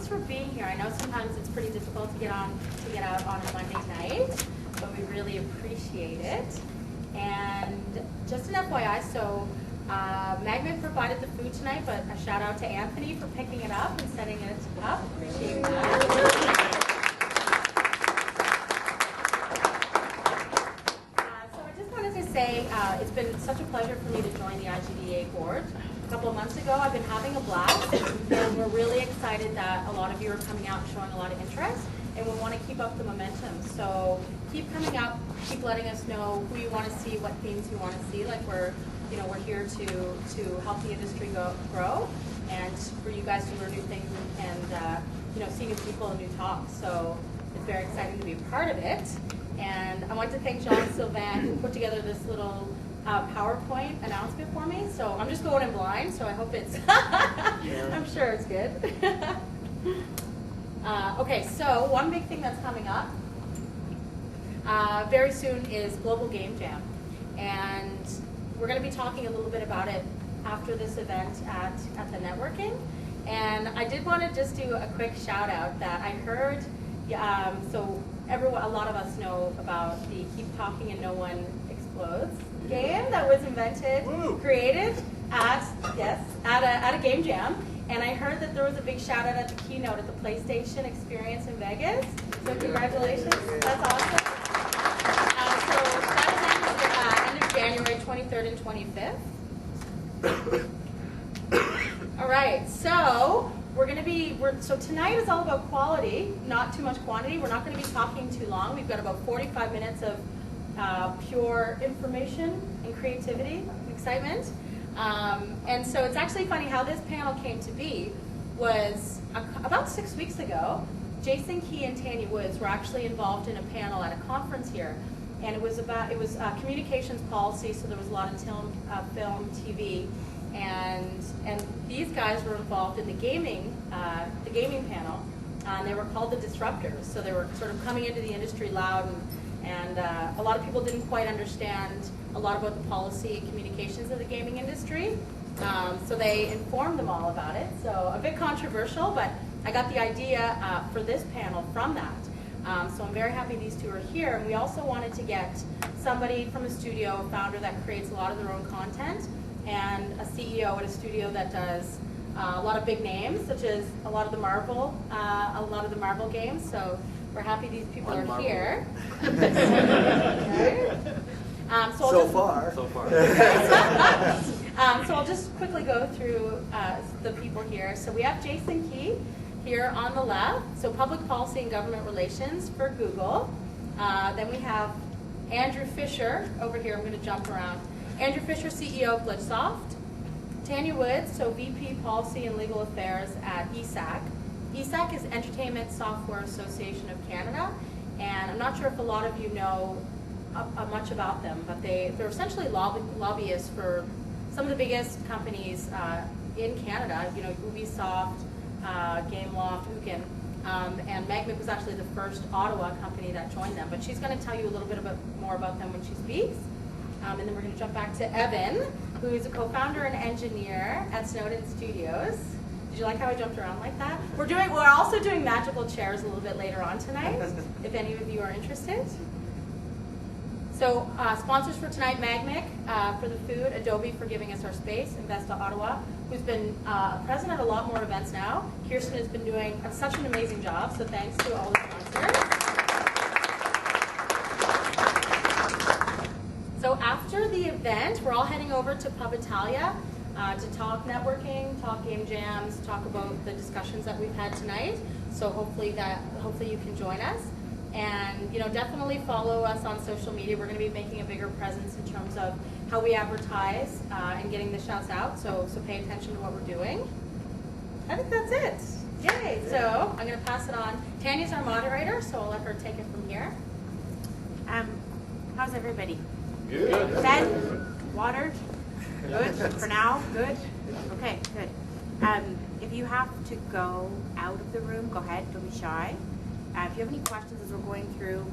thanks for being here. I know sometimes it's pretty difficult to get out on a Monday night, but we really appreciate it. And just an FYI, so Magnet provided the food tonight, but a shout out to Anthony for picking it up and setting it up. Appreciate that. So I just wanted to say it's been such a pleasure for me to join the IGDA board. A couple of months ago, I've been having a blast, and we're really excited that a lot of you are coming out and showing a lot of interest, and we want to keep up the momentum. So keep coming out, keep letting us know who you want to see, what themes you want to see. Like we're here to help the industry grow, and for you guys to learn new things and see new people and new talks. So it's very exciting to be a part of it. And I want to thank John Sylvain who put together this little PowerPoint announcement for me. So I'm just going in blind, so I hope it's, I'm sure it's good. Okay, so one big thing that's coming up very soon is Global Game Jam. And we're going to be talking a little bit about it after this event at the networking. And I did want to just do a quick shout out that I heard, so a lot of us know about the Keep Talking and No One Explodes game that was created at a game jam. And I heard that there was a big shout out at the keynote at the PlayStation Experience in Vegas. So congratulations, that's awesome. So that event is end of January 23rd and 25th. All right, so so tonight is all about quality, not too much quantity. We're not going to be talking too long. We've got about 45 minutes of pure information and creativity and excitement. And so it's actually funny how this panel came to be was about 6 weeks ago. Jason Key and Tanya Woods were actually involved in a panel at a conference here, and it was communications policy. So there was a lot of film, TV, and these guys were involved in the gaming panel. And they were called the Disruptors. So they were sort of coming into the industry loud, and a lot of people didn't quite understand a lot about the policy and communications of the gaming industry. So they informed them all about it. So a bit controversial, but I got the idea for this panel from that. So I'm very happy these two are here. And we also wanted to get somebody from a studio, a founder that creates a lot of their own content, and a CEO at a studio that does a lot of big names, such as a lot of the Marvel games. So we're happy these people are here. So far. So I'll just quickly go through the people here. So we have Jason Key here on the left, so public policy and government relations for Google. Then we have Andrew Fisher over here. I'm going to jump around. Andrew Fisher, CEO of Glitchsoft. Tanya Woods, so VP Policy and Legal Affairs at ESAC. ESAC is Entertainment Software Association of Canada, and I'm not sure if a lot of you know much about them, but they're essentially lobbyists for some of the biggest companies in Canada. Ubisoft, Gameloft, Uken, and Magnet was actually the first Ottawa company that joined them. But she's going to tell you a little bit more about them when she speaks. And then we're going to jump back to Evan, who is a co-founder and engineer at Snowden Studios. Did you like how I jumped around like that? We're also doing magical chairs a little bit later on tonight, if any of you are interested. So sponsors for tonight, Magmic for the food, Adobe for giving us our space, Investa Ottawa, who's been present at a lot more events now. Kirsten has been doing such an amazing job, so thanks to all the sponsors. So after the event, we're all heading over to Pub Italia to talk networking, talk game jams, talk about the discussions that we've had tonight. So hopefully you can join us. And definitely follow us on social media. We're going to be making a bigger presence in terms of how we advertise and getting the shouts out. So pay attention to what we're doing. I think that's it. Yay! So I'm going to pass it on. Tanya's our moderator, so I'll let her take it from here. How's everybody? Good. Fed? Watered? Good? For now? Good? Okay, good. If you have to go out of the room, go ahead. Don't be shy. If you have any questions as we're going through,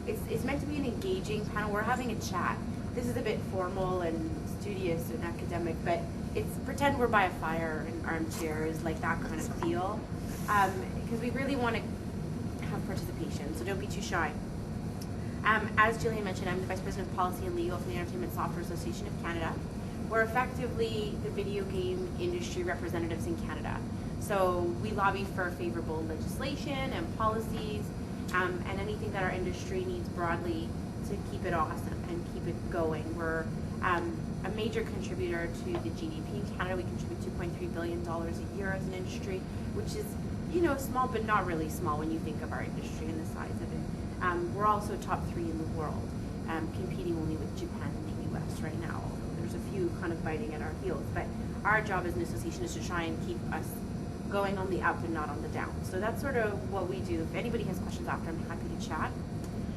it's meant to be an engaging panel. We're having a chat. This is a bit formal and studious and academic, but it's pretend we're by a fire in armchairs, like that kind of feel. because we really want to have participation, so don't be too shy. As Jillian mentioned, I'm the Vice President of Policy and Legal for the Entertainment Software Association of Canada. We're effectively the video game industry representatives in Canada. So we lobby for favorable legislation and policies, and anything that our industry needs broadly to keep it awesome and keep it going. We're a major contributor to the GDP in Canada. We contribute $2.3 billion a year as an industry, which is, you know, small, but not really small when you think of our industry and the size of it. We're also top 3 in the world, competing only with Japan and the US right now. There's a few kind of biting at our heels, but our job as an association is to try and keep us going on the up and not on the down. So that's sort of what we do. If anybody has questions after, I'm happy to chat.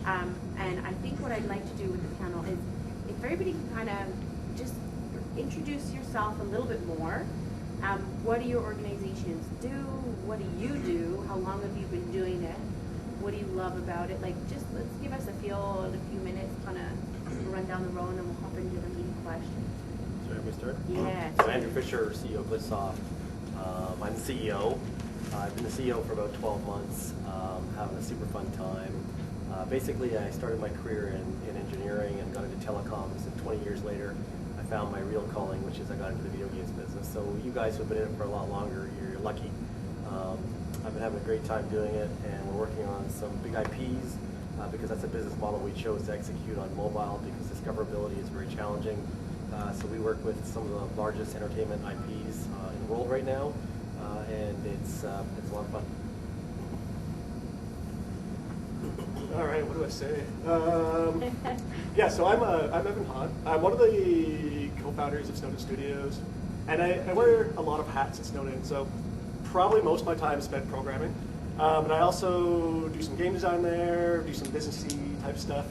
And I think what I'd like to do with the panel is if everybody can kind of just introduce yourself a little bit more. What do your organizations do? What do you do? How long have you been doing it? What do you love about it? Like, just let's give us a feel in a few minutes, kind of run down the road, and then we'll hop into the meeting questions. Should I start? Yeah. So Andrew Fisher, CEO of Glitchsoft. I'm the CEO. I've been the CEO for about 12 months, having a super fun time. Basically, I started my career in engineering and got into telecoms, and 20 years later, I found my real calling, which is I got into the video games business. So you guys who have been in it for a lot longer, you're lucky. I've been having a great time doing it, and we're working on some big IPs because that's a business model we chose to execute on mobile because discoverability is very challenging. So we work with some of the largest entertainment IPs in the world right now, and it's a lot of fun. All right, what do I say? Yeah, so I'm Evan Hahn. I'm one of the co-founders of Snowden Studios, and I wear a lot of hats at Snowden. So probably most of my time is spent programming, and I also do some game design there, do some businessy type stuff,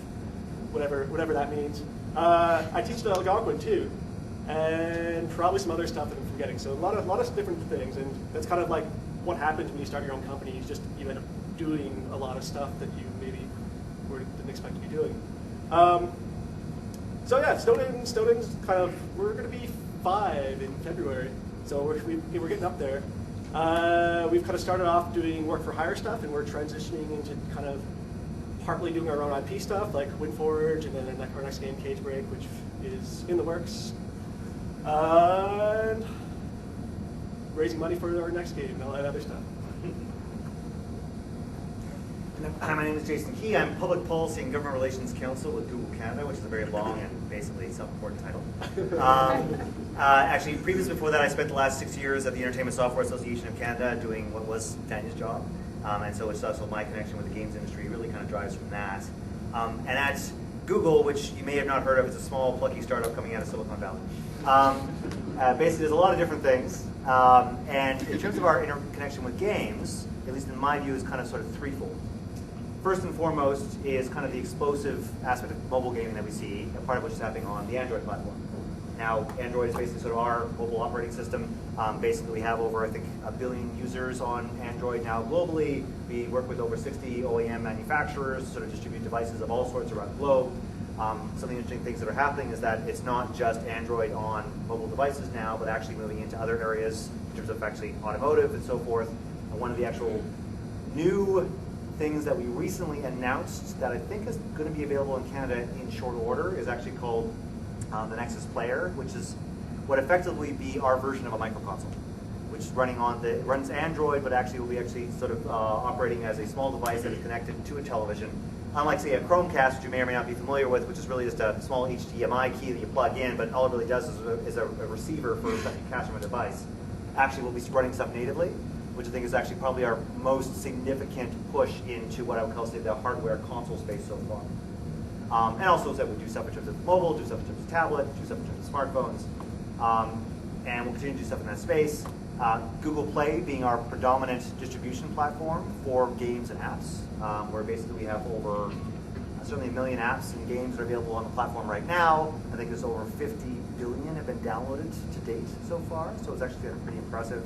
whatever that means. I teach the Algonquin too, and probably some other stuff that I'm forgetting. So a lot of different things, and that's kind of like what happens when you start your own company. You end up doing a lot of stuff that you maybe didn't expect to be doing. So yeah, Snowden's kind of, we're going to be 5 in February, so we're getting up there. We've kind of started off doing work for hire stuff, and we're transitioning into kind of partly doing our own IP stuff, like WindForge, and then our next game, Cagebreak, which is in the works. And raising money for our next game and all that other stuff. Hi, my name is Jason Key. I'm Public Policy and Government Relations Counsel with Google Canada, which is a very long and basically self-important title. Actually, previously before that, I spent the last 6 years at the Entertainment Software Association of Canada doing what was Tanya's job. And so it's also my connection with the games industry really kind of drives from that. And at Google, which you may have not heard of, it's a small, plucky startup coming out of Silicon Valley. Basically, there's a lot of different things. And in terms of our interconnection with games, at least in my view, is kind of sort of threefold. First and foremost is kind of the explosive aspect of mobile gaming that we see, a part of which is happening on the Android platform. Now, Android is basically sort of our mobile operating system. Basically, we have over, I think, 1 billion users on Android now globally. We work with over 60 OEM manufacturers to sort of distribute devices of all sorts around the globe. Some of the interesting things that are happening is that it's not just Android on mobile devices now, but actually moving into other areas in terms of actually automotive and so forth. One of the actual new things that we recently announced that I think is going to be available in Canada in short order is actually called the Nexus Player, which is what effectively be our version of a microconsole, which is running on runs Android, but actually will be sort of operating as a small device that is connected to a television. Unlike, say, a Chromecast, which you may or may not be familiar with, which is really just a small HDMI key that you plug in, but all it really does is a receiver for stuff you catch from a device. Actually, we'll be running stuff natively, which I think is actually probably our most significant push into what I would call, say, the hardware console space so far. And also that we do stuff in terms of mobile, do stuff in terms of tablet, do stuff in terms of smartphones, and we'll continue to do stuff in that space. Google Play being our predominant distribution platform for games and apps, where basically we have over certainly 1 million apps and games that are available on the platform right now. I think there's over 50 billion have been downloaded to date so far, so it's actually pretty impressive.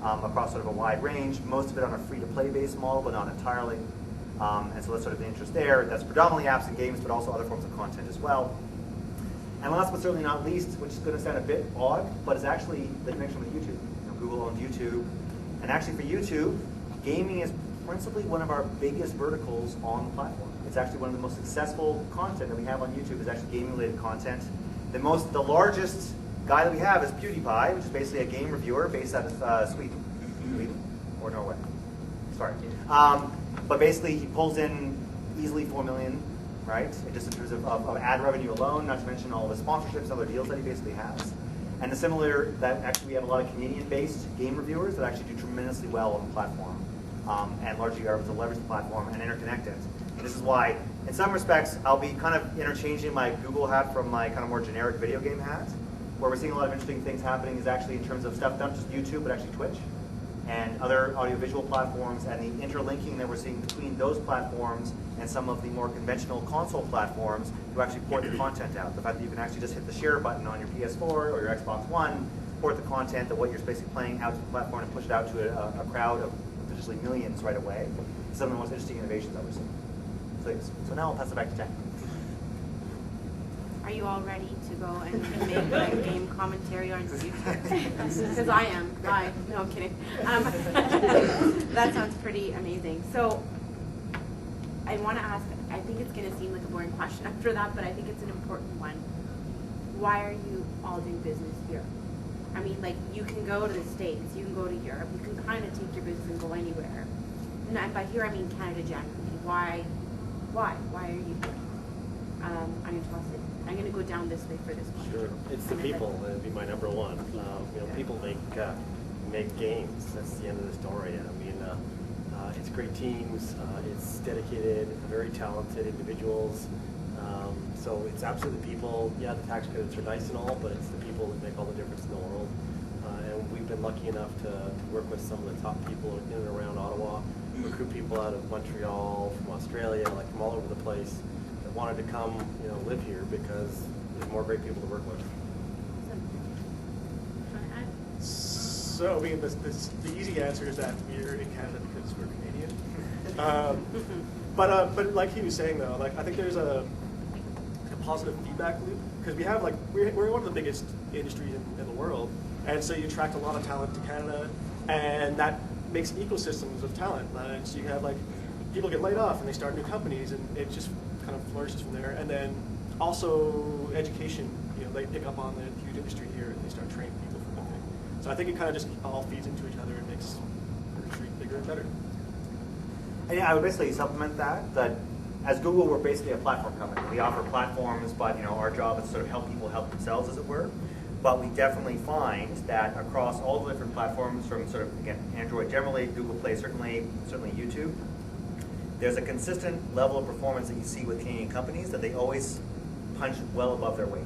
Across sort of a wide range, most of it on a free-to-play based model, but not entirely. And so that's sort of the interest there. That's predominantly apps and games, but also other forms of content as well. And last but certainly not least, which is going to sound a bit odd, but is actually the connection with YouTube. Google owns YouTube. And actually for YouTube, gaming is principally one of our biggest verticals on the platform. It's actually one of the most successful content that we have on YouTube is actually gaming-related content. The largest guy that we have is PewDiePie, which is basically a game reviewer based out of Sweden or Norway. Sorry. But basically, he pulls in easily 4 million, right? Just in terms of ad revenue alone, not to mention all the sponsorships and other deals that he basically has. And the similar, that actually we have a lot of Canadian-based game reviewers that actually do tremendously well on the platform, and largely are able to leverage the platform and interconnect it. And this is why, in some respects, I'll be kind of interchanging my Google hat from my kind of more generic video game hat. Where we're seeing a lot of interesting things happening is actually in terms of stuff, not just YouTube, but actually Twitch and other audiovisual platforms, and the interlinking that we're seeing between those platforms and some of the more conventional console platforms to actually port the content out. The fact that you can actually just hit the share button on your PS4 or your Xbox One, port the content of what you're basically playing out to the platform and push it out to a crowd of potentially millions right away. It's some of the most interesting innovations that we're seeing. So now I'll pass it back to Tanya. Are you all ready to go and make like game commentary on YouTube? Because I am. No, I'm kidding. That sounds pretty amazing. So I want to ask, I think it's going to seem like a boring question after that, but I think it's an important one. Why are you all doing business here? I mean, like, you can go to the States, you can go to Europe, you can kind of take your business and go anywhere. And by here, I mean Canada generally. Why? Why are you here? I'm going to toss it. I'm going to go down this way for this one. Sure, it's the people that'd be my number one. People make games. That's the end of the story. I mean, it's great teams. It's dedicated, very talented individuals. So it's absolutely people. Yeah, the tax credits are nice and all, but it's the people that make all the difference in the world. And we've been lucky enough to work with some of the top people in and around Ottawa, recruit people out of Montreal, from Australia, like from all over the place, that wanted to come, live here because there's more great people to work with. So, I mean, the easy answer is that we're in Canada because we're Canadian. But like he was saying though, like I think there's a positive feedback loop because we have we're one of the biggest industries in the world, and so you attract a lot of talent to Canada, and that makes ecosystems of talent. And so you have people get laid off and they start new companies, and it just kind of flourishes from there. And then also education, they pick up on the huge industry here and they start training people for the thing. So I think it kind of just all feeds into each other and makes our industry bigger and better. And yeah, I would basically supplement that as Google, we're basically a platform company. We offer platforms, but our job is to sort of help people help themselves, as it were. But we definitely find that across all the different platforms, from sort of, again, Android generally, Google Play certainly YouTube, there's a consistent level of performance that you see with Canadian companies that they always punch well above their weight.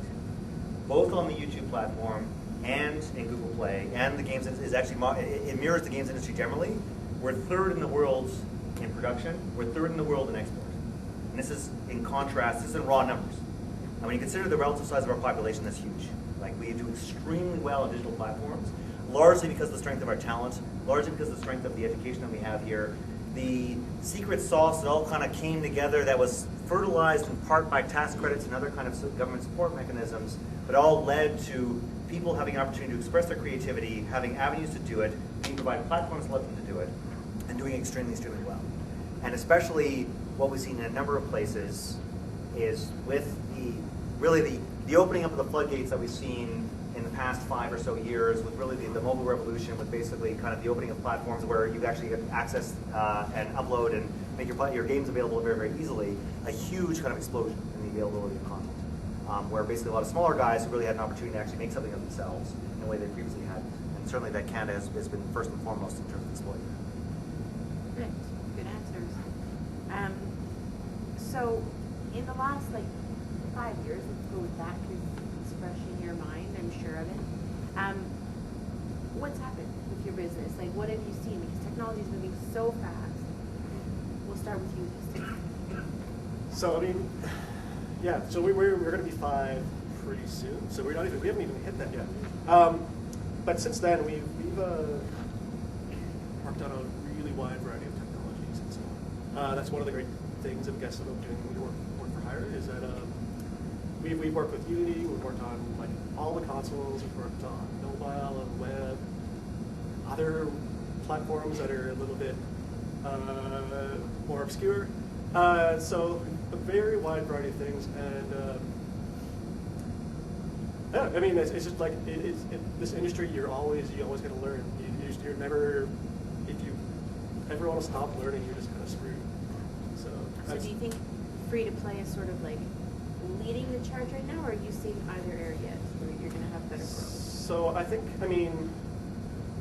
Both on the YouTube platform and in Google Play, and the games is actually, it mirrors the games industry generally. We're third in the world in production. We're third in the world in export. And this is in contrast, this is in raw numbers. And when you consider the relative size of our population, that's huge. We do extremely well on digital platforms, largely because of the strength of our talent, largely because of the strength of the education that we have here. The secret sauce that all kind of came together that was fertilized in part by tax credits and other kind of government support mechanisms, but all led to people having an opportunity to express their creativity, having avenues to do it, being provided platforms to let them to do it, and doing extremely, extremely well. And especially what we've seen in a number of places is with the opening up of the floodgates that we've seen in the past 5 or so years, with really the mobile revolution, with basically kind of the opening of platforms where you actually get access and upload and make your games available very, very easily, a huge kind of explosion in the availability of content, where basically a lot of smaller guys who really had an opportunity to actually make something of themselves in a way they previously hadn't. And certainly that Canada has been first and foremost in terms of exploiting that. Good answers. So in the last 5 years, let's go with that because it's fresh in your mind, I'm sure of it. What's happened with your business? What have you seen? Because technology is moving so fast. We'll start with you, Justin. So I mean, yeah. So we're going to be 5 pretty soon. So we haven't even hit that yet. But since then we've worked on a really wide variety of technologies, and so that's one of the great things, I guess, about doing work for hire is that we've worked with Unity, we've worked on all the consoles, we've worked on mobile and web, other platforms that are a little bit more obscure. So a very wide variety of things, and yeah, I mean, it's just like this industry. You always got to learn. You're never, if you ever want to stop learning, you're just kind of screwed. So do you think free to play is sort of like leading the charge right now, or are you seeing other areas where you're going to have better growth? So I think, I mean,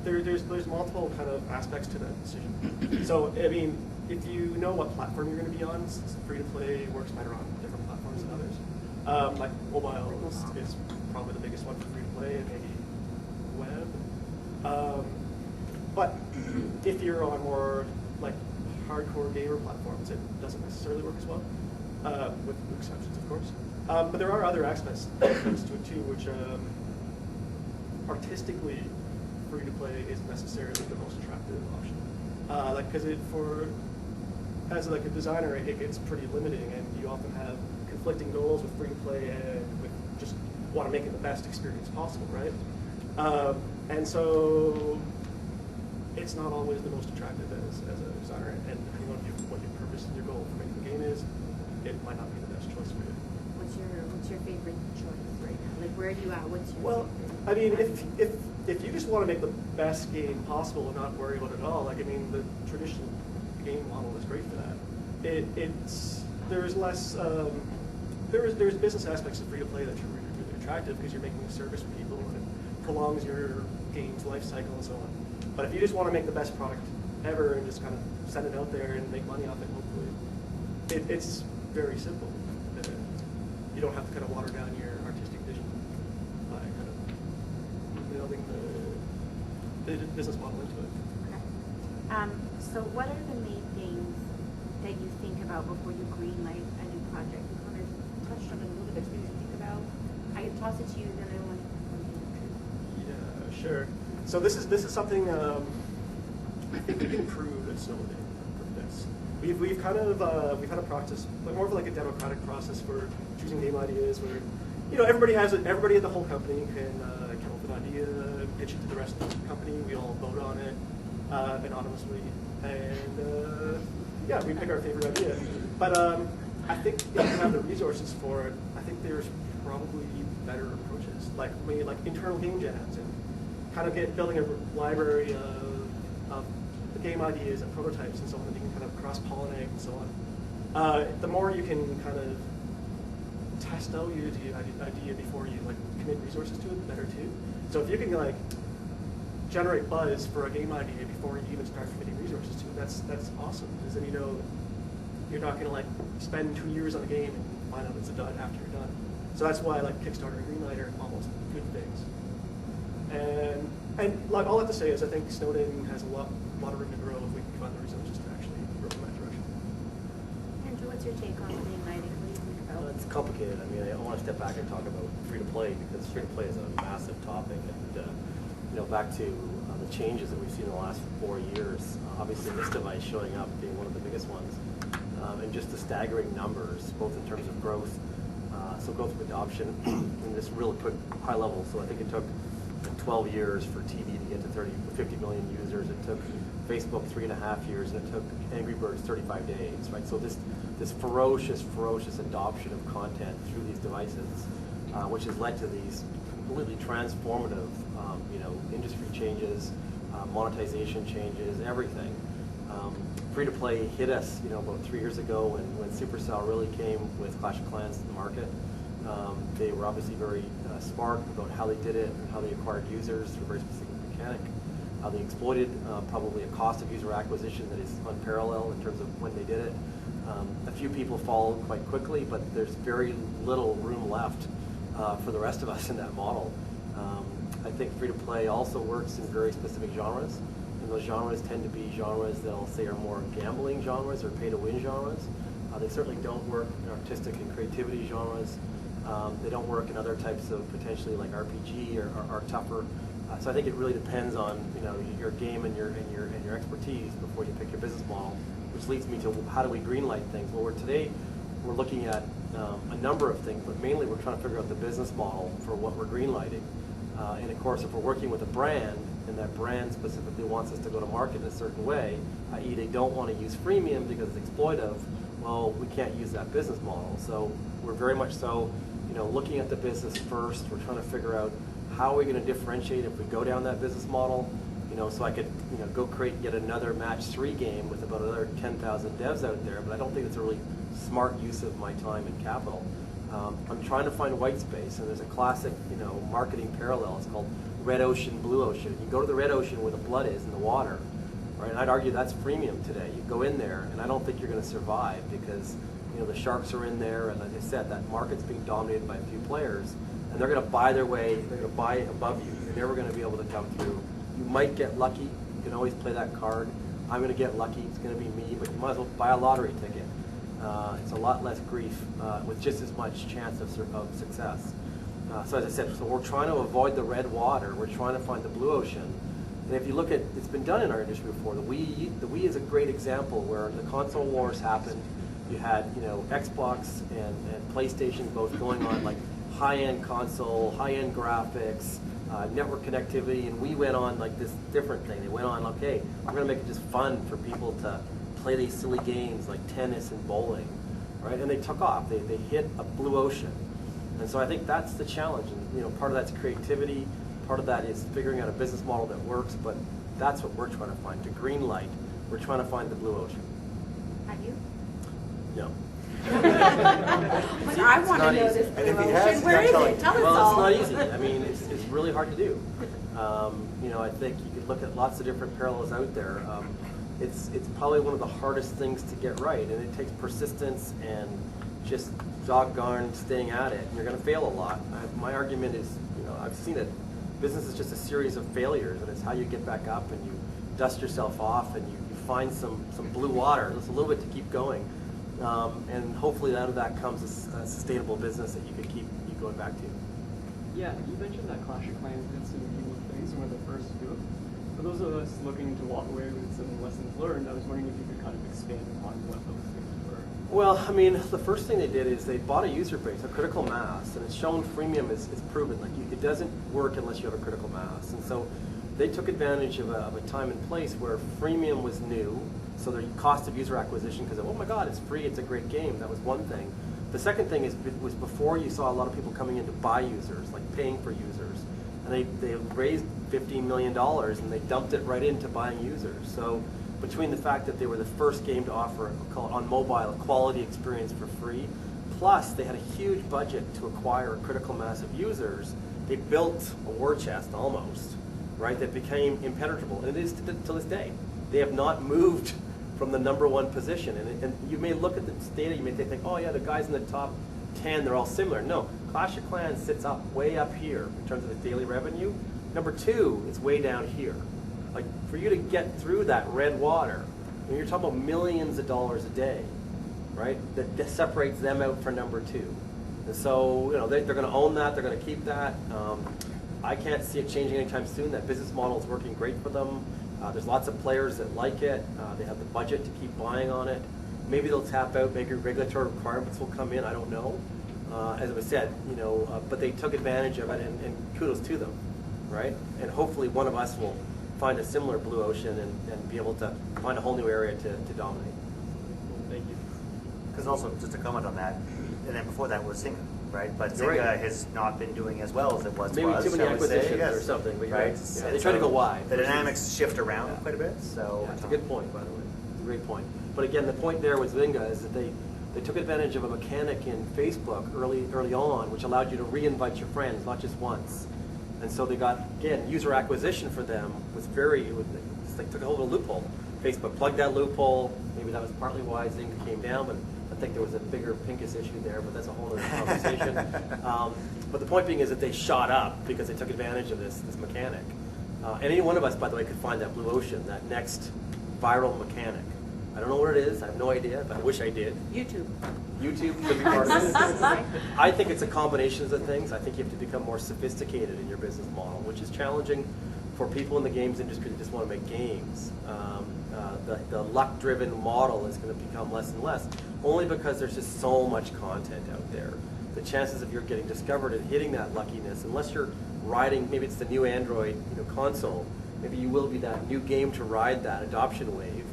there's multiple kind of aspects to that decision. So I mean, if you know what platform you're going to be on, free to play works better on different platforms than others. Like mobile is probably the biggest one for free to play, and maybe web. But if you're on more like hardcore gamer platforms, it doesn't necessarily work as well, with exceptions, of course. But there are other aspects to it too, which artistically, free to play isn't necessarily the most attractive option. Like, because as like a designer, it gets pretty limiting, and you often have conflicting goals with free to play and with just want to make it the best experience possible, right? And so it's not always the most attractive as a designer, and depending on what your purpose and your goal for making the game is, it might not be the best choice for you. What's your favorite choice right now? Like, where are you at? What's your favorite? I mean, if you just want to make the best game possible and not worry about it all, like, I mean, the traditional game model is great for that. There's less there's business aspects of free to play that are really, really attractive because you're making a service for people and it prolongs your game's life cycle and so on. But if you just want to make the best product ever and just kind of send it out there and make money off it, hopefully, it's very simple. You don't have to kind of water down your artistic vision by kind of building the business model into it. Okay. So what are the main things that you think about before you greenlight a new project? You kind of touched on it a little bit. Things you think about. I can toss it to you, then I want to. Yeah, sure. So this is something I think we can improve at Snowden for this. We've had a process, more of like a democratic process for choosing game ideas, where everybody at the whole company can come up with an idea, pitch it to the rest of the company. We all vote on it anonymously, and yeah, we pick our favorite idea. But I think if you have the resources for it, I think there's probably better approaches, like maybe like internal game jams and kind of building a library of the game ideas and prototypes and so on that you can kind of cross-pollinate and so on. The more you can kind of test out your idea before you like commit resources to it, the better too. So if you can like generate buzz for a game idea before you even start committing resources to it, that's awesome, because then you're not going to like spend 2 years on a game and find out it's a dud after you're done. So that's why like Kickstarter and Greenlight are almost good things. And like all I have to say is I think Snowden has a lot of room to grow if we can find the resources to actually grow in that direction. Andrew, what's your take on greenlighting? What do you think about? It's complicated. I mean, I want to step back and talk about free to play, because free to play is a massive topic, and back to the changes that we've seen in the last 4 years. Obviously, this device showing up being one of the biggest ones, and just the staggering numbers, both in terms of growth, growth of adoption, and just real quick high level. So I think it took 12 years for TV to get to 50 million users. It took Facebook 3.5 years, and it took Angry Birds 35 days, right? So this ferocious adoption of content through these devices, which has led to these completely transformative, industry changes, monetization changes, everything. Free-to-play hit us, about 3 years ago when Supercell really came with Clash of Clans to the market. They were obviously very smart about how they did it and how they acquired users through a very specific mechanic. How they exploited probably a cost of user acquisition that is unparalleled in terms of when they did it. A few people followed quite quickly, but there's very little room left for the rest of us in that model. I think free-to-play also works in very specific genres, and those genres tend to be genres that I'll say are more gambling genres or pay-to-win genres. They certainly don't work in artistic and creativity genres. They don't work in other types of potentially like RPG or tougher. So I think it really depends on your game and your expertise before you pick your business model, which leads me to how do we greenlight things? Well, today we're looking at a number of things, but mainly we're trying to figure out the business model for what we're greenlighting. And of course, if we're working with a brand, and that brand specifically wants us to go to market in a certain way, i.e. they don't want to use freemium because it's exploitive, well, we can't use that business model. So we're very much so, looking at the business first. We're trying to figure out how are we going to differentiate if we go down that business model. So I could, go create yet another match 3 game with about another 10,000 devs out there, but I don't think it's a really smart use of my time and capital. I'm trying to find white space, and there's a classic, marketing parallel. It's called red ocean, blue ocean. You go to the red ocean where the blood is in the water, right? And I'd argue that's freemium today. You go in there, and I don't think you're going to survive because, the sharks are in there, and like I said, that market's being dominated by a few players, and they're going to buy their way. They're going to buy above you. You're never going to be able to come through. You might get lucky. You can always play that card. I'm going to get lucky. It's going to be me, but you might as well buy a lottery ticket. It's a lot less grief with just as much chance of success. So as I said, so we're trying to avoid the red water. We're trying to find the blue ocean. And if you look at, it's been done in our industry before. The Wii is a great example where the console wars happened. You had, Xbox and PlayStation both going on like high-end console, high-end graphics, network connectivity, and we went on like this different thing. They went on, okay, we're going to make it just fun for people to play these silly games like tennis and bowling, right? And they took off. They hit a blue ocean. And so I think that's the challenge. And part of that's creativity, part of that is figuring out a business model that works, but that's what we're trying to find. To green light, we're trying to find the blue ocean. Have you? No. But I want to know this blue ocean. Where is it? Tell us all. Well, it's not easy. I mean, it's really hard to do. I think you could look at lots of different parallels out there. It's probably one of the hardest things to get right, and it takes persistence and just doggone staying at it. And you're going to fail a lot. My argument is, I've seen it. Business is just a series of failures, and it's how you get back up and you dust yourself off and you find some blue water, just a little bit to keep going. And hopefully out of that comes a sustainable business that you could keep going back to. Yeah, you mentioned that Clash of Clans did some unique things and were the first to do it. For those of us looking to walk away with some lessons learned, I was wondering if you could kind of expand upon what those things were. Well, I mean, the first thing they did is they bought a user base, a critical mass, and it's shown freemium is proven. Like it doesn't work unless you have a critical mass. And so they took advantage of a time and place where freemium was new, so their cost of user acquisition, because oh my God, it's free, it's a great game. That was one thing. The second thing was before you saw a lot of people coming in to buy users, like paying for users. And they raised $15 million and they dumped it right into buying users. So between the fact that they were the first game to offer, call it on mobile, a quality experience for free, plus they had a huge budget to acquire a critical mass of users, they built a war chest almost, right, that became impenetrable. And it is to this day. They have not moved from the #1 position. And you may look at the data, you may think, oh yeah, the guys in the top 10, they're all similar. No, Clash of Clans sits way up here in terms of its daily revenue. #2, it's way down here. Like for you to get through that red water, I mean, you're talking about millions of dollars a day, right? That separates them out for #2. And so, they're going to own that, they're going to keep that. I can't see it changing anytime soon. That business model is working great for them. There's lots of players that like it. They have the budget to keep buying on it. Maybe they'll tap out, maybe regulatory requirements will come in, I don't know. As it was said, but they took advantage of it, and kudos to them, right? And hopefully one of us will find a similar blue ocean and be able to find a whole new area to dominate. Thank you. Because also, just to comment on that, and then before that was Zynga, right? But You're Zynga right. has not been doing as well as it was. Maybe too many I would say, acquisitions yes. or something, but you're right. right. Yeah, they try to go wide. The dynamics shift around Yeah. quite a bit. So Yeah, it's a good point, by the way. It's a great point. But again, the point there with Zynga is that they took advantage of a mechanic in Facebook early on, which allowed you to re-invite your friends, not just once. And so they got, again, user acquisition for them was they took a hold of a loophole. Facebook plugged that loophole. Maybe that was partly why Zynga came down, but I think there was a bigger Pincus issue there, but that's a whole other conversation. But the point being is that they shot up because they took advantage of this mechanic. And any one of us, by the way, could find that blue ocean, that next viral mechanic. I don't know what it is. I have no idea, but I wish I did. YouTube. YouTube could be part of it. I think it's a combination of things. I think you have to become more sophisticated in your business model, which is challenging for people in the games industry that just want to make games. The luck-driven model is going to become less and less, only because there's just so much content out there. The chances of you're getting discovered and hitting that luckiness, unless you're riding, maybe it's the new Android console, maybe you will be that new game to ride that adoption wave.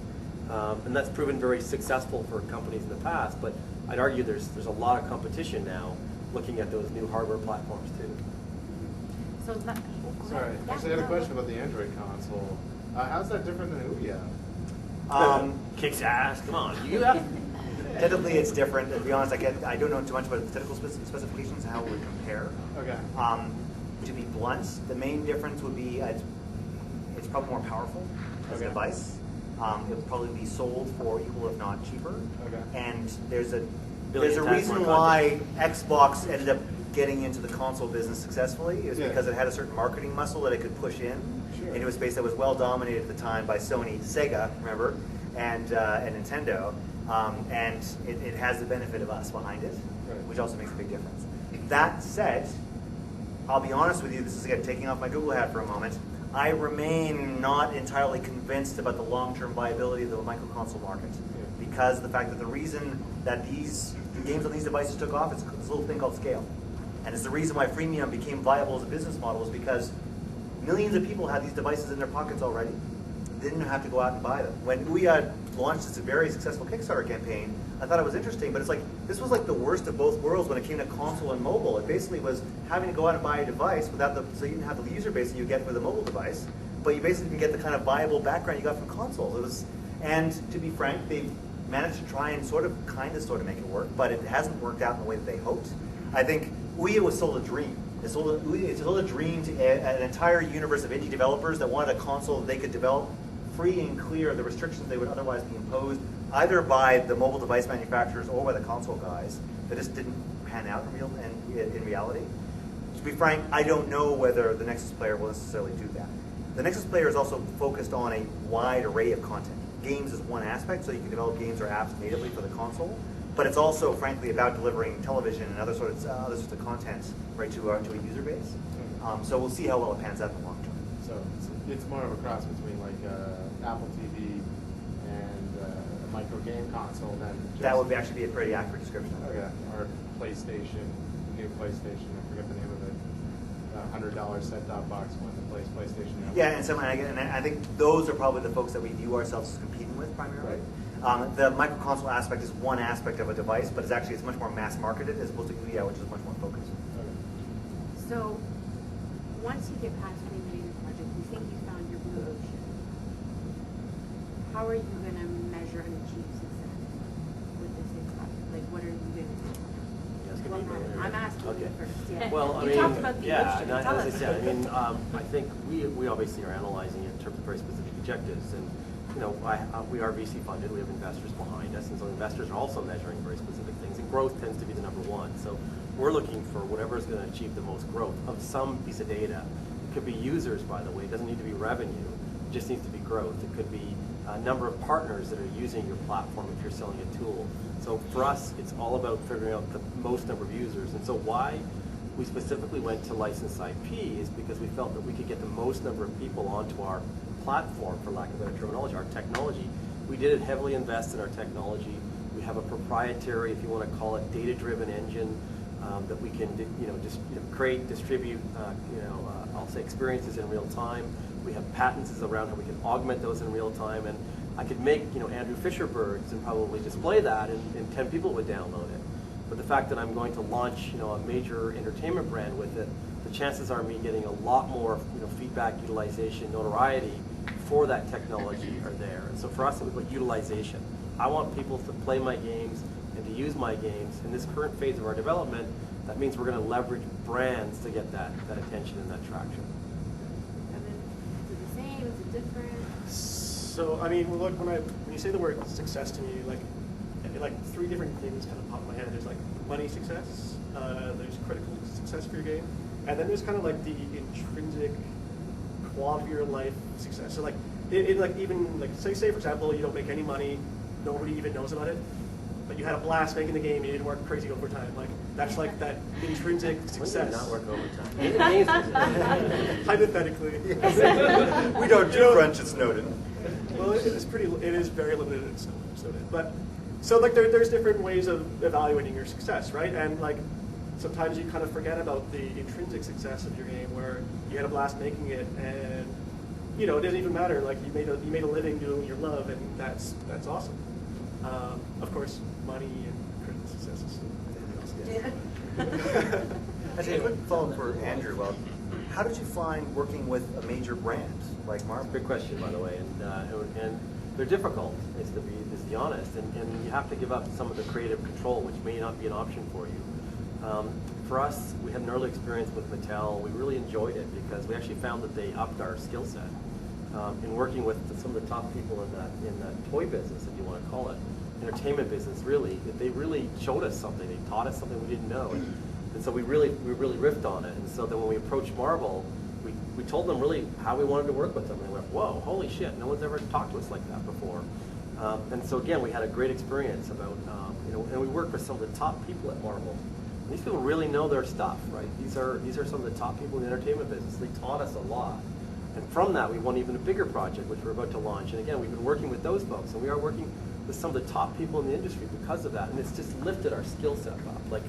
And that's proven very successful for companies in the past, but I'd argue there's a lot of competition now looking at those new hardware platforms too. So that, Sorry, yeah, actually I had a no. question about the Android console. How's that different than Ouya? Kicks ass, come on. You have Technically, it's different. To be honest, I don't know too much about the technical specifications and how it would compare. Okay. To be blunt, the main difference would be it's probably more powerful as a Okay. device. It would probably be sold for equal, if not cheaper. Okay. And there's a Billion times reason more why Xbox ended up getting into the console business successfully. It was Yeah. because it had a certain marketing muscle that it could push in Sure. into a space that was well dominated at the time by Sony, Sega, remember, and Nintendo. And it has the benefit of us behind it, Right. which also makes a big difference. That said, I'll be honest with you, this is again taking off my Google hat for a moment. I remain not entirely convinced about the long-term viability of the micro console market, because the fact that the reason that these games on these devices took off is this little thing called scale. And it's the reason why freemium became viable as a business model, is because millions of people had these devices in their pockets already. They didn't have to go out and buy them. When Ouya launched its very successful Kickstarter campaign, I thought it was interesting, but it's like, this was like the worst of both worlds when it came to console and mobile. It basically was having to go out and buy a device without so you didn't have the user base that you get with a mobile device, but you basically didn't get the kind of viable background you got from consoles. And to be frank, they've managed to try and sort of make it work, but it hasn't worked out in the way that they hoped. I think Ouya was sold a dream. It's sold a dream to an entire universe of indie developers that wanted a console that they could develop free and clear of the restrictions they would otherwise be imposed either by the mobile device manufacturers or by the console guys. That just didn't pan out in reality. To be frank, I don't know whether the Nexus player will necessarily do that. The Nexus player is also focused on a wide array of content. Games is one aspect, so you can develop games or apps natively for the console, but it's also, frankly, about delivering television and other sorts of content right to a user base. So we'll see how well it pans out in the long term. So it's more of a cross between like Apple TV and a micro game console than just... That would actually be a pretty accurate description. Okay. Or PlayStation, new PlayStation, I forget the name of it. $100 set-top box one that plays PlayStation. Yeah, and I think those are probably the folks that we view ourselves as competing with primarily. Right. The micro console aspect is one aspect of a device, but it's much more mass marketed as opposed to Ouya, which is much more focused. Okay. So, once you get past the project, you think you found your blue ocean. How are you going to measure and achieve success with this new project? Like, what are you going to do? I'm asking you first. Yeah. Well, I you mean, talked about the yeah, ocean. and Tell as I us. said, I mean, I think we obviously are analyzing it in terms of very specific objectives, and you know, we are VC funded. We have investors behind us, and so investors are also measuring very specific things, and growth tends to be the number one. So we're looking for whatever is going to achieve the most growth of some piece of data. It could be users, by the way. It doesn't need to be revenue. It just needs to be growth. It could be a number of partners that are using your platform if you're selling a tool. So for us, it's all about figuring out the most number of users. And so why we specifically went to licensed IP is because we felt that we could get the most number of people onto our platform, for lack of better terminology, our technology. We did heavily invest in our technology. We have a proprietary, if you want to call it, data-driven engine that we can, create, distribute, I'll say experiences in real time. We have patents around how we can augment those in real time, and I could make, Andrew Fisher birds and probably display that, and 10 people would download it. But the fact that I'm going to launch, a major entertainment brand with it, the chances are me getting a lot more, feedback, utilization, notoriety for that technology are there. And so for us, it was like utilization. I want people to play my games and to use my games. In this current phase of our development, that means we're going to leverage brands to get that attention and that traction. And then, is it the same? Is it different? So, I mean, look, when you say the word success to me, like three different things kind of pop in my head. There's like money success, there's critical success for your game, and then there's kind of like the intrinsic quality of your life success. So like, say for example, you don't make any money, nobody even knows about it, but you had a blast making the game, you didn't work crazy overtime. Like, that's like that intrinsic success. Not work overtime. Hypothetically. We don't do crunch at Snowden. Well, it is very limited in Snowden. But, so like there's different ways of evaluating your success, right? And like, sometimes you kind of forget about the intrinsic success of your game where you had a blast making it and you know, it didn't even matter. Like you made a living doing what you love, and that's awesome. Of course, money and critical success is everything else. Actually, a quick follow-up for Andrew. How did you find working with a major brand like Marvel? Good question, by the way, and they're difficult, is to be honest, and you have to give up some of the creative control, which may not be an option for you. For us, we had an early experience with Mattel. We really enjoyed it because we actually found that they upped our skill set in working with some of the top people in that toy business, if you want to call it, entertainment business. Really, they really showed us something. They taught us something we didn't know, and so we really riffed on it. And so then when we approached Marvel, we told them really how we wanted to work with them. And they went, whoa, holy shit, no one's ever talked to us like that before. And so again, we had a great experience about, and we worked with some of the top people at Marvel. And these people really know their stuff, right? These are some of the top people in the entertainment business. They taught us a lot. And from that, we won even a bigger project, which we're about to launch. And again, we've been working with those folks, and we are working with some of the top people in the industry because of that. And it's just lifted our skill set up, like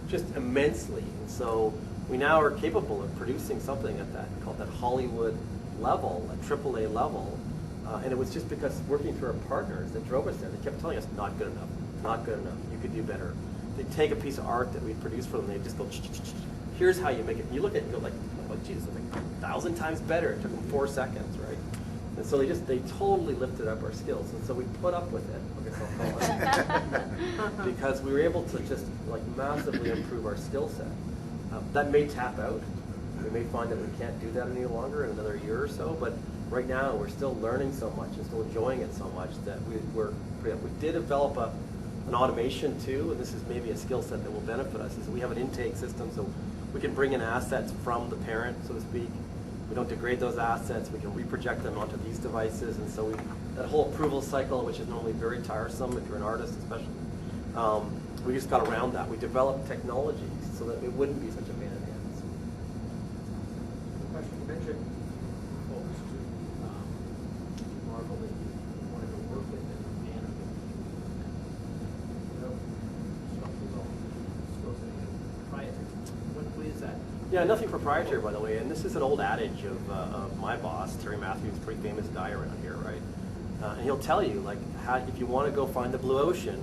just immensely. And so we now are capable of producing something at that, called that Hollywood level, a AAA level. And it was just because working through our partners that drove us there. They kept telling us, not good enough, not good enough, you could do better. They'd take a piece of art that we'd produced for them, they'd just go, here's how you make it. And you look at it and go like, oh, geez, it's like 1,000 times better. It took them 4 seconds, right? And so they totally lifted up our skills. And so we put up with it, I guess I'll call it, because we were able to just like massively improve our skill set. That may tap out. We may find that we can't do that any longer in another year or so, but right now we're still learning so much and still enjoying it so much that we did develop an automation too, and this is maybe a skill set that will benefit us, is we have an intake system so we can bring in assets from the parent, so to speak. We don't degrade those assets, we can reproject them onto these devices, and so that whole approval cycle, which is normally very tiresome if you're an artist especially, we just got around that. We developed technologies so that it wouldn't be such a pain in the ass. Question, you mentioned folks to Marvel that you wanted to work with as a fan of it. Something's all supposed to be proprietary. What is that? Yeah, nothing proprietary, by the way, and this is an old adage of my boss, Terry Matthews, pretty famous guy around here, right? And he'll tell you, like, if you want to go find the blue ocean,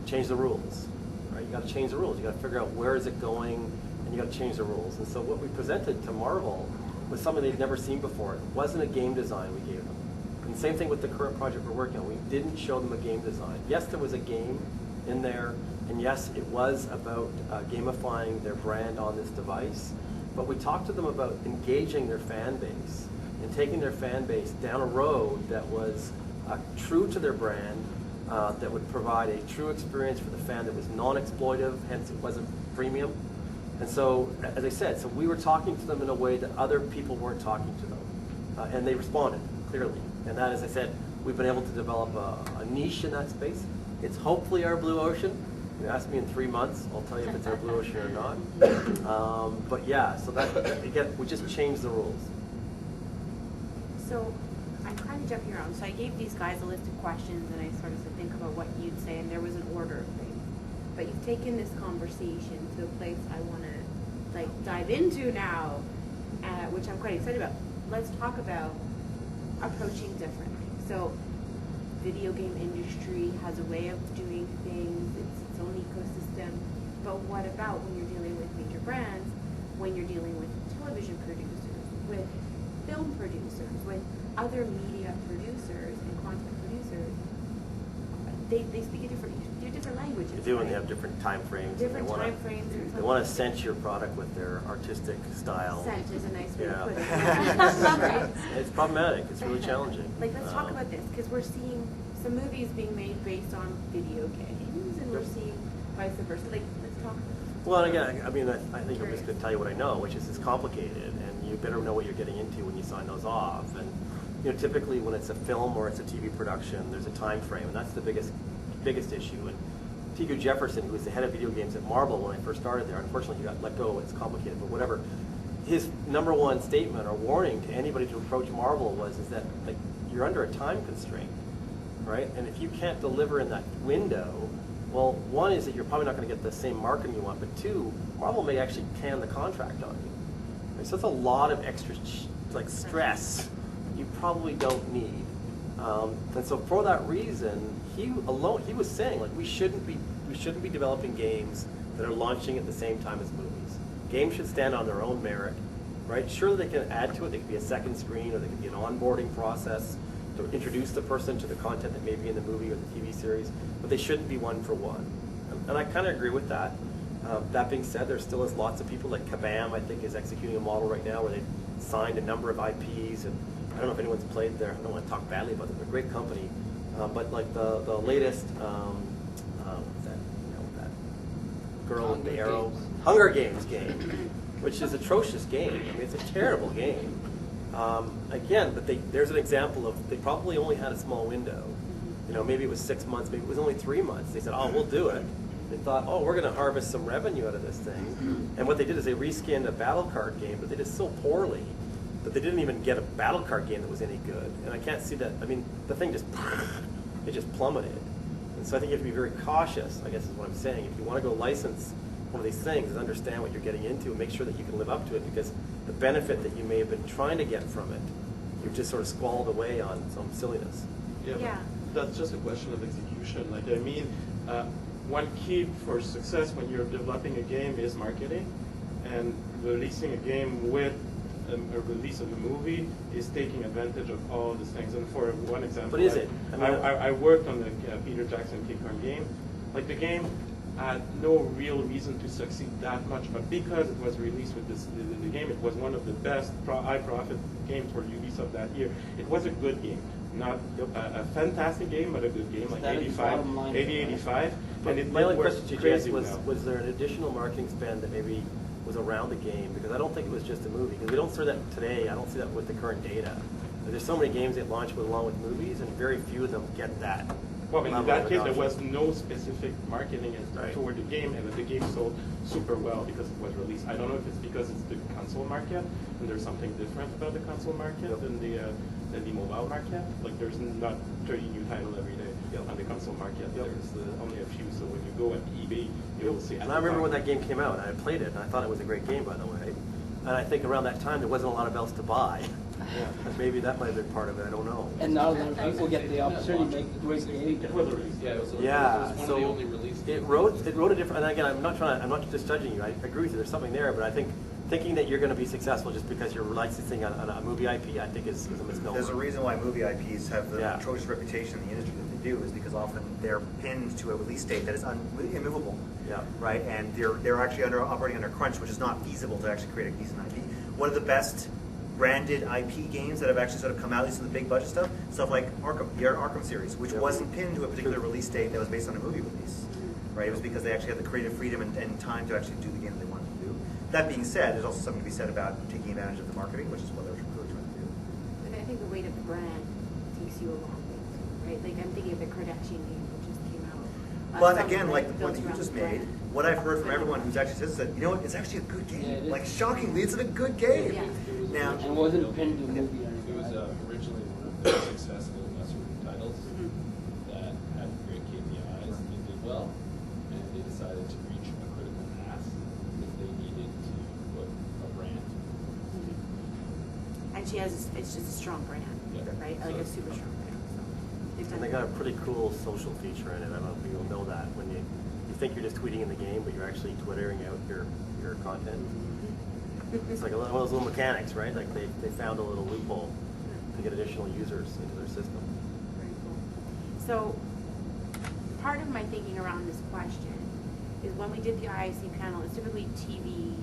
change the rules, right? You got to change the rules. You got to figure out where is it going, and you got to change the rules. And so what we presented to Marvel was something they'd never seen before. It wasn't a game design we gave them. And same thing with the current project we're working on. We didn't show them a game design. Yes, there was a game in there, and yes, it was about gamifying their brand on this device. But we talked to them about engaging their fan base and taking their fan base down a road that was true to their brand, that would provide a true experience for the fan that was non-exploitive, hence it wasn't freemium. And so, as I said, so we were talking to them in a way that other people weren't talking to them. And they responded, clearly. And that, as I said, we've been able to develop a niche in that space. It's hopefully our blue ocean. You ask me in 3 months, I'll tell you if it's our blue ocean or not. But yeah, so that again, we just changed the rules. So I'm kind of jumping around. So I gave these guys a list of questions, and I sort of said, think about what you'd say, and there was an order of things. But you've taken this conversation to a place I want to like dive into now, which I'm quite excited about. Let's talk about approaching differently. So video game industry has a way of doing things. It's its own ecosystem. But what about when you're dealing with major brands, when you're dealing with television producers, with film producers, with other media producers and content producers? They speak a different languages. They do, and right? they have different time frames. Different time frames. They want to scent your product with their artistic style. Scent is a nice way to put it. Yeah. It's problematic. It's really challenging. Like, let's talk about this, because we're seeing some movies being made based on video games, and we're seeing vice versa. Like, let's talk about this. Well, again, I mean, I think I'm just going to tell you what I know, which is it's complicated, and you better know what you're getting into when you sign those off. And typically when it's a film or it's a TV production, there's a time frame, and that's the biggest issue. And T.Q. Jefferson, who was the head of video games at Marvel when I first started there, unfortunately he got let go. It's complicated, but whatever. His #1 statement or warning to anybody to approach Marvel was that like you're under a time constraint, right? And if you can't deliver in that window, well, one is that you're probably not going to get the same marketing you want, but two, Marvel may actually can the contract on you. Right? So it's a lot of extra stress you probably don't need. And so for that reason, he was saying, like, we shouldn't be developing games that are launching at the same time as movies. Games should stand on their own merit, right? Sure, they can add to it. They could be a second screen, or they could be an onboarding process to introduce the person to the content that may be in the movie or the TV series, but they shouldn't be one for one. And I kind of agree with that. That being said, there still is lots of people, like Kabam, I think, is executing a model right now where they've signed a number of IPs, and I don't know if anyone's played there. I don't want to talk badly about them. They're a great company. But like the latest, what's that, that girl with the arrow? Hunger Games game, which is an atrocious game. I mean, it's a terrible game. Again, but there's an example of, they probably only had a small window. You know, maybe it was 6 months, maybe it was only 3 months. They said, oh, we'll do it. They thought, oh, we're going to harvest some revenue out of this thing. And what they did is they reskinned a battle card game, but they did so poorly that they didn't even get a battle card game that was any good. And I can't see that. I mean, the thing just plummeted. And so I think you have to be very cautious, I guess is what I'm saying. If you want to go license one of these things, is understand what you're getting into and make sure that you can live up to it, because the benefit that you may have been trying to get from it, you've just sort of squalled away on some silliness. Yeah. That's just a question of execution. Like, I mean, one key for success when you're developing a game is marketing, and releasing a game with a release of a movie is taking advantage of all these things. And for one example, What is it? I worked on the Peter Jackson Kick Horn game. Like, the game had no real reason to succeed that much, but because it was released with the game, it was one of the best high-profit games for Ubisoft that year. It was a good game. Not a fantastic game, but a good game, like 85. And my only question to you, Jesse, was there an additional marketing spend that maybe was around the game? Because I don't think it was just a movie. Because we don't see that today. I don't see that with the current data. There's so many games that launch along with movies, and very few of them get that. Well, in that case, there was no specific marketing toward the game, and the game sold super well because it was released. I don't know if it's because it's the console market, and there's something different about the console market than the mobile market. Like, there's not 30 new titles every day on the console market. There's only a few. So when you go at eBay, you'll see. And I remember when that game came out, and I played it, and I thought it was a great game, by the way. And I think around that time, there wasn't a lot of else to buy. Yeah, maybe that might have been part of it. I don't know. And now a lot of people get the opportunity to make great games. It was a release. Yeah, it was one So of the only release it games. wrote a different. And again, I'm not just judging you. I agree with you. There's something there, but I think thinking that you're going to be successful just because you're licensing on a movie IP, I think is a misnomer. There's a reason why movie IPs have the atrocious reputation in the industry that they do, is because often they're pinned to a release date that is immovable. Yeah. Right, and they're actually operating under crunch, which is not feasible to actually create a decent IP. One of the best branded IP games that have actually sort of come out, at least in the big budget stuff like Arkham, the Arkham series, which wasn't pinned to a particular release date that was based on a movie release. Right, it was because they actually had the creative freedom and time to actually do the game that they wanted to do. That being said, there's also something to be said about taking advantage of the marketing, which is what they're really trying to do. And I think the weight of the brand takes you a long way too, right? Like, I'm thinking of the Kardashian game that just came out. But again, like the point that you just made, what I've heard from everyone who's actually says is that, you know what, it's actually a good game. Yeah, like, shockingly, it's a good game. Yeah. Now, And it wasn't pinned to a movie or It anything. was originally one of the successful lesser titles that had great KPIs and did well, and they decided to reach a critical mass because they needed to put a brand. And it's just a strong brand, right? Like a super strong brand. So they've done And they got a pretty cool social feature in it. I don't know if you'll know that. When you think you're just tweeting in the game, but you're actually twittering out your content. It's like one of those little mechanics, right? Like they found a little loophole to get additional users into their system. Very cool. So part of my thinking around this question is when we did the IIC panel, it's typically TV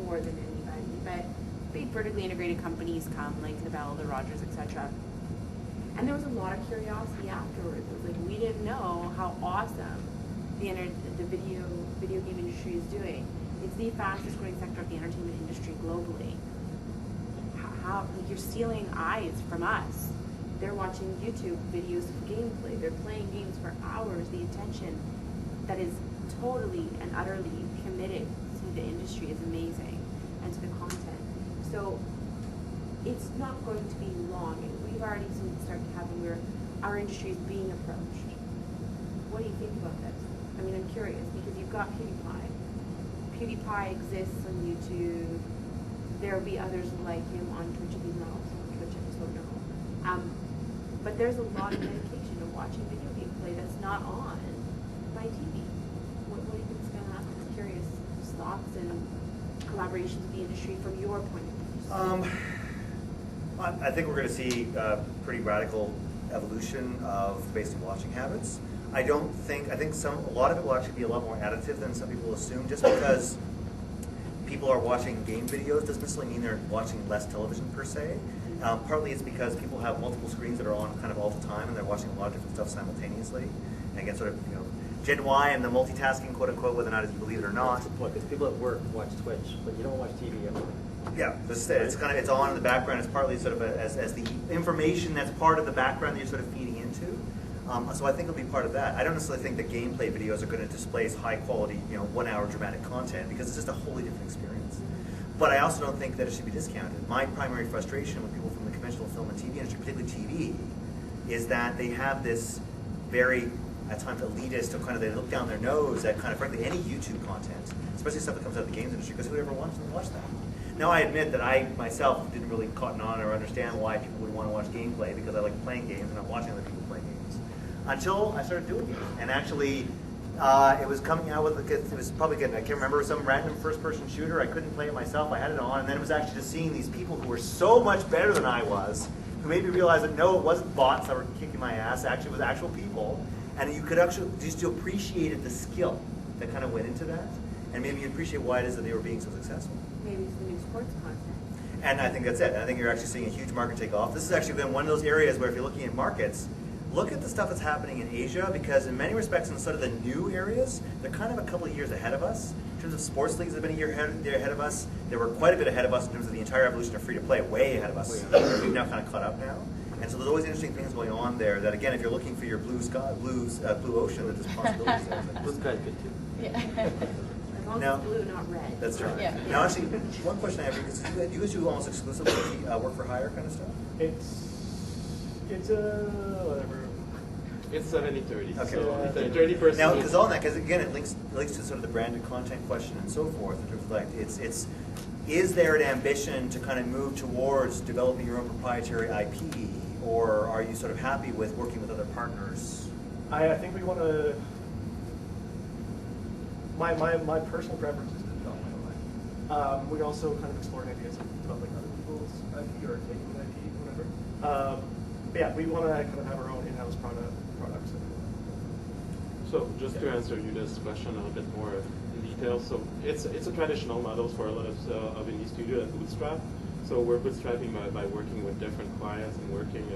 more than anybody, but big vertically integrated companies come, like the Bell, the Rogers, etc. And there was a lot of curiosity afterwards. It was like, we didn't know how awesome the video game industry is doing. It's the fastest growing sector of the entertainment industry globally. How like, you're stealing eyes from us. They're watching YouTube videos of gameplay. They're playing games for hours. The attention that is totally and utterly committed to the industry is amazing, and to the content. So it's not going to be long. We've already seen it start to happen where our industry is being approached. What do you think about this? I mean, I'm curious because you've got PewDiePie. PewDiePie exists on YouTube. There will be others like him on Twitch if he's not also on Twitch, I just don't know. But there's a lot of dedication to watching video game play that's not on by TV. What do you think is going to happen? I'm curious thoughts and collaborations with the industry from your point of view. I think we're going to see a pretty radical evolution of basic watching habits. I think a lot of it will actually be a lot more additive than some people assume. Just because people are watching game videos doesn't necessarily mean they're watching less television per se. Partly it's because people have multiple screens that are on kind of all the time, and they're watching a lot of different stuff simultaneously. And again, sort of, Gen Y and the multitasking, quote unquote, whether or not you believe it or not. Because people at work watch Twitch, but you don't watch TV at work. Yeah, it's on in the background. It's partly sort of as the information that's part of the background that you're sort of feeding into. So I think it'll be part of that. I don't necessarily think that gameplay videos are going to displace high quality, 1 hour dramatic content, because it's just a wholly different experience. But I also don't think that it should be discounted. My primary frustration with people from the conventional film and TV industry, particularly TV, is that they have this very, at times, elitist, or kind of, they look down their nose at kind of, frankly, any YouTube content, especially stuff that comes out of the games industry, because who ever wants to watch that? Now, I admit that I myself didn't really cotton on or understand why people would want to watch gameplay, because I like playing games and not watching other people play games, until I started doing it. And actually, it was coming out with, it was probably good, I can't remember, some random first-person shooter. I couldn't play it myself. I had it on, and then it was actually just seeing these people who were so much better than I was, who made me realize that no, it wasn't bots that were kicking my ass. Actually, it was actual people, and you could actually just appreciate the skill that kind of went into that, and maybe you appreciate why it is that they were being so successful. Maybe it's the new sports content. And I think that's it. I think you're actually seeing a huge market take off. This has actually been one of those areas where if you're looking at markets, look at the stuff that's happening in Asia, because in many respects, in sort of the new areas, they're kind of a couple of years ahead of us. In terms of sports leagues, they've been a year ahead of us. They were quite a bit ahead of us in terms of the entire evolution of free-to-play, way ahead of us. We've now kind of caught up now. And so there's always interesting things going on there that, again, if you're looking for your blue ocean, that there's possibilities there. Blue sky's good too. Yeah. As long as it's blue, not red. That's right. Yeah. Now, actually, one question I have is, do you guys do almost exclusively work for hire kind of stuff? It's whatever. It's 70-30. Okay. So 30%. Now, because on that, because again, it links to sort of the branded content question and so forth. In terms of like, is there an ambition to kind of move towards developing your own proprietary IP, or are you sort of happy with working with other partners? I think we want to. My personal preference is to develop my own IP. We also kind of exploring ideas of developing other people's IP or taking an IP, whatever. But yeah, we want to kind of have our own in-house products. So just to answer you this question a little bit more in detail, so it's a traditional model for a lot of indie studio and bootstrap. So we're bootstrapping by working with different clients and working,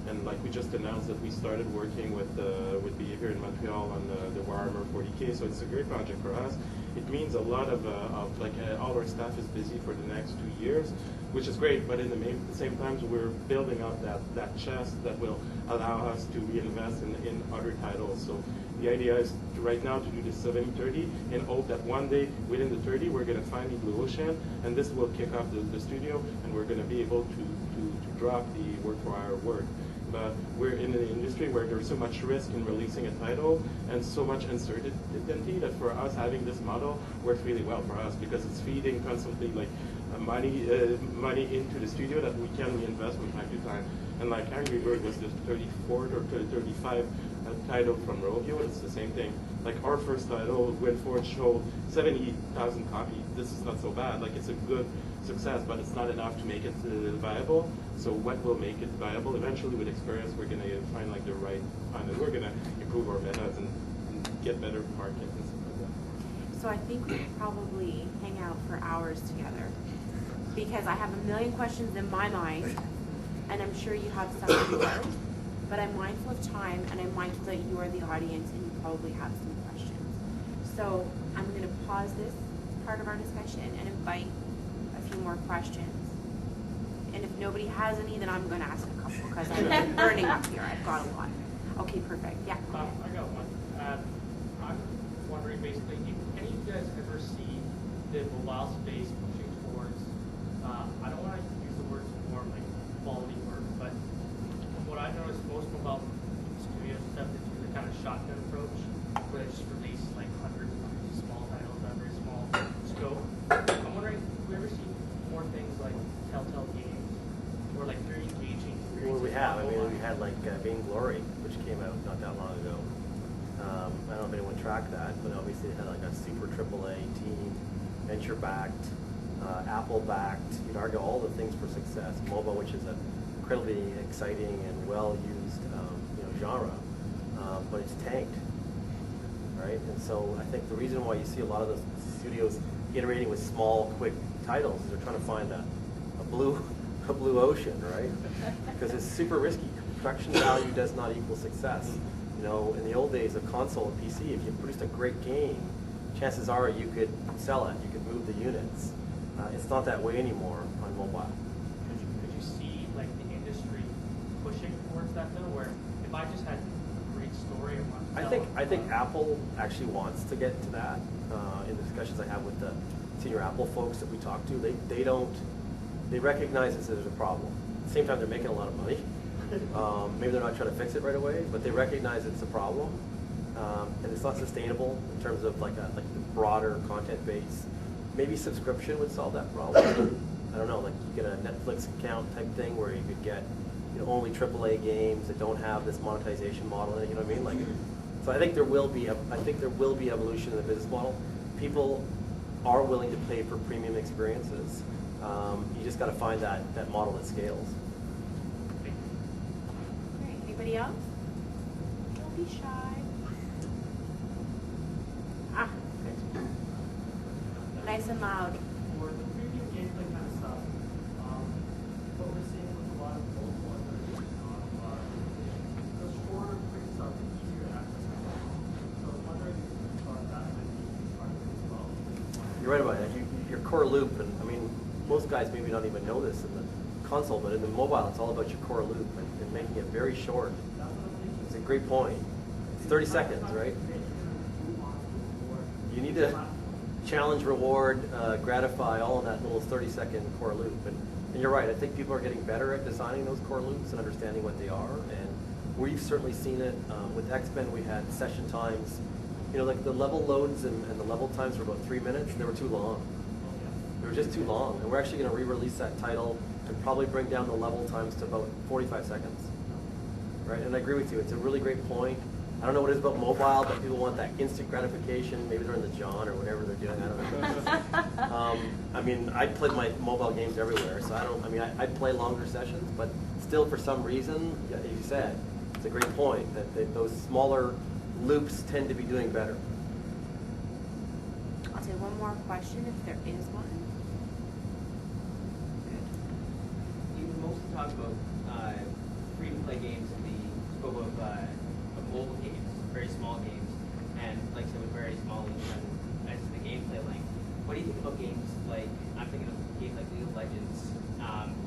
and like we just announced that we started working with Behavior in Montreal on the Warhammer 40K. So it's a great project for us. It means a lot of all our staff is busy for the next 2 years, which is great. But in the same time, we're building up that chest that will allow us to reinvest in other titles. So the idea is right now to do this 70-30 and hope that one day within the 30 we're going to find the blue ocean, and this will kick off the studio, and we're going to be able to drop the work for our work. But we're in an industry where there's so much risk in releasing a title and so much uncertainty that for us having this model works really well for us, because it's feeding constantly like money into the studio that we can reinvest from time to time. And like Angry Bird was the 34th or 35th title from Rovio. It's the same thing. Like our first title, Windforge, sold 70,000 copies. This is not so bad. Like it's a good success, but it's not enough to make it viable. So what will make it viable? Eventually, with experience, we're going to find like the right time, and we're going to improve our methods and get better markets and stuff like that. So I think we could probably hang out for hours together, because I have a million questions in my mind, and I'm sure you have some as well. But I'm mindful of time, and I'm mindful that you are the audience, and you probably have some questions. So I'm going to pause this part of our discussion and invite a few more questions. And if nobody has any, then I'm going to ask a couple, because I'm burning up here. I've got a lot. Okay, perfect. Yeah. I got one. I'm wondering, basically, do any of you guys ever see the mobile space pushing towards, I don't want to use the word more like quality work, but from what I noticed, most mobile studios stepped into the kind of shotgun approach, where they just release like hundreds of small titles at a very small scope. I'm wondering, do we ever see more things like Telltale Games, or like very engaging experiences? Well, we have. I Vainglory, which came out not that long ago. I don't know if anyone tracked that, but obviously it had like a super AAA team, venture-backed, Apple-backed, you'd argue all the things for success. Mobile, which is an incredibly exciting and well-used genre, but it's tanked, right? And so I think the reason why you see a lot of those studios iterating with small, quick titles is they're trying to find a blue ocean, right? Because it's super risky. Production value does not equal success. You know, in the old days of console and PC, if you produced a great game, chances are you could sell it, you could move the units. It's not that way anymore on mobile. Could you see like the industry pushing towards that though, where if I just had a great story and want to tell I think Apple actually wants to get to that. In the discussions I have with the senior Apple folks that we talk to, they recognize this as a problem. At the same time, they're making a lot of money. Maybe they're not trying to fix it right away, but they recognize it's a problem, and it's not sustainable in terms of like the broader content base. Maybe subscription would solve that problem. I don't know, like you get a Netflix account type thing where you could get only AAA games that don't have this monetization model in it. You know what I mean? Like, so I think there will be evolution in the business model. People are willing to pay for premium experiences. You just got to find that model that scales. Great. Anybody else? Don't be shy. Nice and loud. For the premium gameplay kind of stuff, what we're seeing with a lot of mobile ones the shorter, quick stuff is easier to access. So I'm wondering if you thought that might be part of it as well. You're right about it. Your core loop, and I mean, most guys maybe not even know this in the console, but in the mobile, it's all about your core loop and making it very short. It's a great point. It's 30 seconds, right? You need to challenge, reward, gratify, all in that little 30-second core loop. And you're right, I think people are getting better at designing those core loops and understanding what they are. And we've certainly seen it. With X-Men, we had session times. Like the level loads and the level times were about 3 minutes. They were too long. They were just too long. And we're actually going to re-release that title and probably bring down the level times to about 45 seconds. Right? And I agree with you. It's a really great point. I don't know what it is about mobile, but people want that instant gratification. Maybe they're in the John or whatever they're doing. I don't know. I mean, I play my mobile games everywhere, so I play longer sessions, but still for some reason, as you said, it's a great point that those smaller loops tend to be doing better. I'll say one more question if there is one. You mostly talk about free-to-play games in the scope of mobile games, very small games, and like I said, with very small as to the gameplay length. What do you think about games like, I'm thinking of games like League of Legends,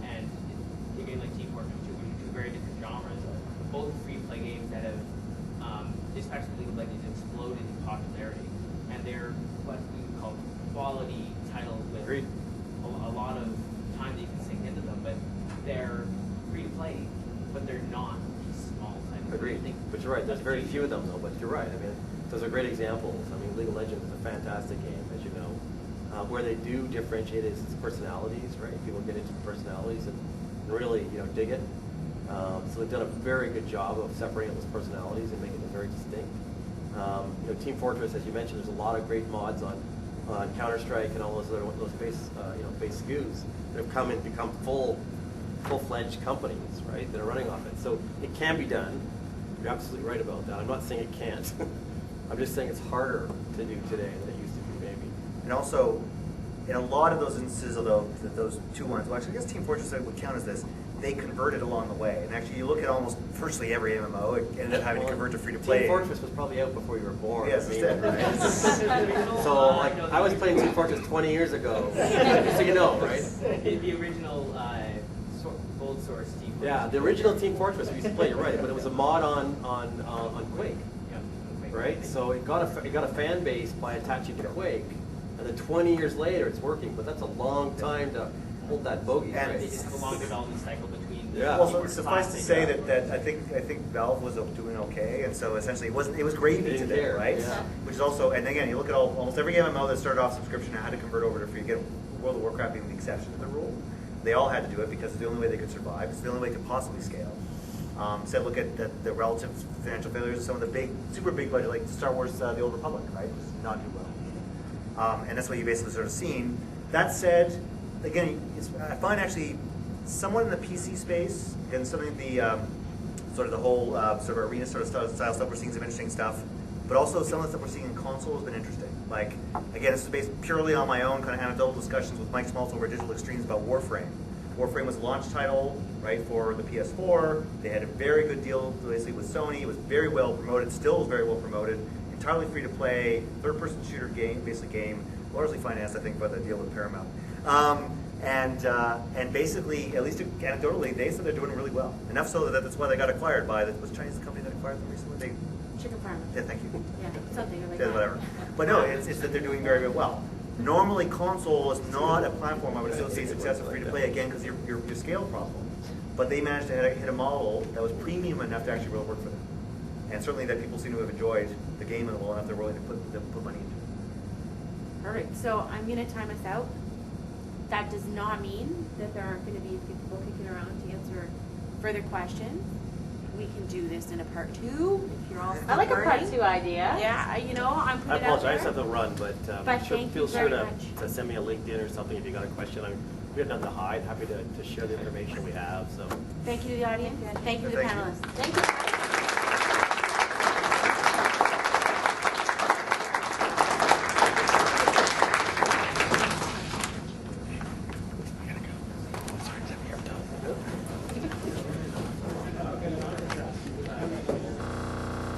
and a game like Team Fortress 2, which are two very different genres, both free-to-play games that have, especially League of Legends, exploded in popularity, and they're what we would call quality titles with a lot of time that you can sink into them, but they're free-to-play, but they're not these small titles. Agreed. But you're right, there's very few of them though, but you're right. I mean, those are great examples. I mean, League of Legends is a fantastic game, as you know. Where they do differentiate is its personalities, right? People get into personalities and really, dig it. So they've done a very good job of separating those personalities and making them very distinct. Team Fortress, as you mentioned, there's a lot of great mods on Counter-Strike and all those base SKUs that have come and become full-fledged companies, right, that are running off it. So it can be done. You're absolutely right about that. I'm not saying it can't. I'm just saying it's harder to do today than it used to be, maybe. And also, in a lot of those instances, although those two ones, well, actually, I guess Team Fortress would count as this, they converted along the way. And actually, you look at almost virtually every MMO, it ended up having to convert to free-to-play. Team Fortress was probably out before you were born. Yes, it's dead, right? So, like, I was playing Team Fortress 20 years ago, so you know, right? The original Gold Source Team Fortress. Yeah, the original Team Fortress we used to play, you're right, but it was a mod on Quake. Right? So it got a fan base by attaching to Quake, and then 20 years later it's working, but that's a long time to hold that bogey. And Right? it's a long development cycle between the Yeah. Well, so suffice to say that I think Valve was doing okay, and so essentially it was gravy to them, right? Yeah. Which is also, and again, you look at almost every MMO that started off subscription and had to convert over to free. Get World of Warcraft being the exception to the rule. They all had to do it because it's the only way they could survive. It's the only way they could possibly scale. Said look at the relative financial failures of some of the big, super big budget, like Star Wars: The Old Republic, right? Just not do well. And that's what you basically sort of seen. That said, again, I find actually somewhat in the PC space, and some of the sort of the whole sort of arena sort of style stuff, we're seeing some interesting stuff. But also some of the stuff we're seeing in console has been interesting. Like, again, this is based purely on my own kind of anecdotal discussions with Mike Smaltz over Digital Extremes about Warframe. Warframe was a launch title, right, for the PS4. They had a very good deal basically with Sony. It was very well promoted, still is very well promoted. Entirely free to play, third-person shooter game, basically game, largely financed, I think, by the deal with Paramount. And basically, at least anecdotally, they said they're doing really well. Enough so that that's why they got acquired by the Chinese company that acquired them recently. Chicken farm. Yeah, thank you. Yeah, something like Yeah, that. whatever. But no, it's that they're doing very, very well. Normally, console is not a platform I would associate success with free to play, again, because your scale problem. But they managed to hit a model that was premium enough to actually really work for them. And certainly that people seem to have enjoyed the game well enough they're willing to put money into it. Perfect. So I'm going to time us out. That does not mean that there aren't going to be people kicking around to answer further questions. We can do this in a part 2 if you're all still I like a part burning. 2 idea. Yeah, you know, I'm putting I it out apologize, I there. have to run, but, But thank feel you sure very to, much. to send me a LinkedIn or something if you got a question. We have nothing to hide. Happy to share the information we have. So. Thank you to the audience. Thank you to the Thank you. panelists. Thank you.